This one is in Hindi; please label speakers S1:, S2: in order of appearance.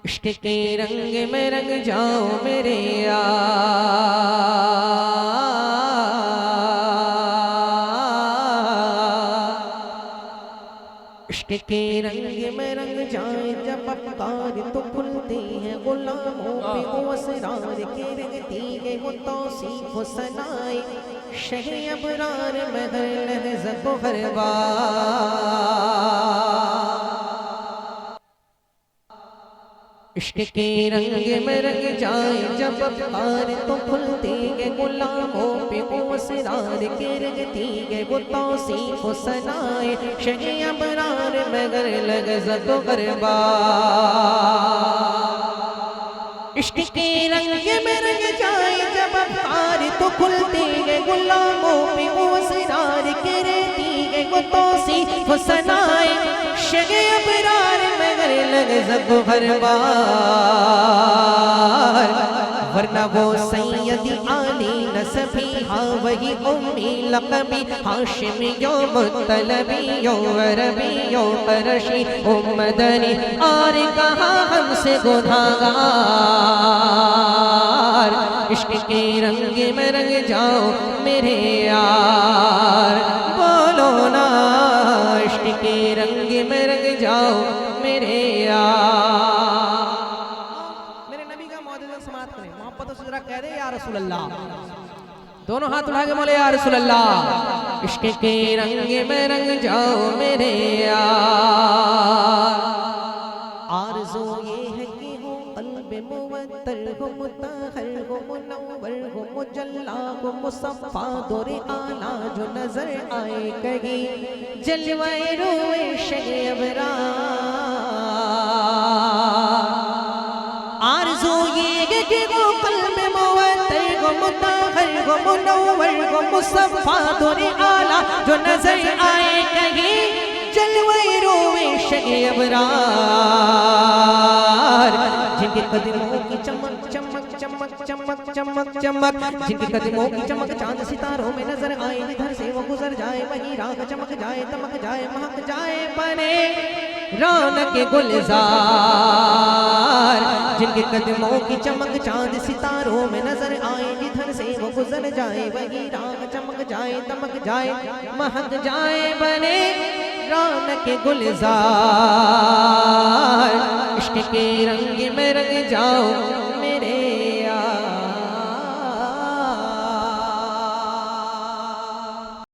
S1: इश्क के रंग में रंग जाओ मेरे यार, इश्क के रंग में रंग जाए जब अफ्कार तो खुलते हैं गुलामों पे वो असरार के रंगती है वो तौसीफ वो सनाए शह अबरार में हर लहज़त को हर बार। इश्क के रंग में रंग जाए जब अफ्कार तो खुलते हैं गुलामों पे वो असरार के रंगती है वो तौसीफ वो सनाए शह अबरार में हर लहज़त को हर बार। इश्क के रंग में रंग जाए जब अफ्कार तो खुलते हैं गुलामों पे वो असरार के रहती है वो तौसीफ वो सनाए शग अबरार मगर लग़ज़त हर बार। वरना वो सैयदी आली नसबी हाँ वही उम्मी लक़बी हाशिमी यो मुत्तलबी यो अरबी यो क़रशी ओ मदनी और कहाँ हमसे गुनाहगार। इश्क के रंग में रंग जाओ मेरे यार, बोलो ना इश्क के रंग में रंग जाओ मेरे यार। मेरे नबी का मौजूद समात करें, मोहब्बत से जरा कह दे या रसूल अल्लाह, दोनों हाथ उठा के बोले या रसूल अल्लाह। इश्क के रंग में रंग जाओ मेरे यार। आरज़ू ये है कि हो क़ल्ब मुवत्तर हो मुताहर हो मुनव्वर हो मुजल्ला हो मुसफ़ा दौरे आला जो नजर आए कहीं जलवाए रोए शग अबरार। आरज़ू ये है कि हो क़ल्ब मुवत्तर हो मुताहर हो मुनव्वर हो मुसफ़ा दौरे आला जो नजर आए कहीं जलवाए रोए शग अबरार। जिनके कदमों की चमक चमक चमक चमक चमक चमक, जिनके कदमों की चमक चांद सितारों में नजर आए जिधर से वो गुजर जाए वहीं राह चमक जाए तमक जाए महक जाए बने रौनक गुलजार। जिनके कदमों की चमक चांद सितारों में नजर आए जिधर से वो गुजर जाए वहीं राह चमक जाए तमक जाए महक जाए बने रौनक गुलजार। इश्क के रंग में रंग जाओ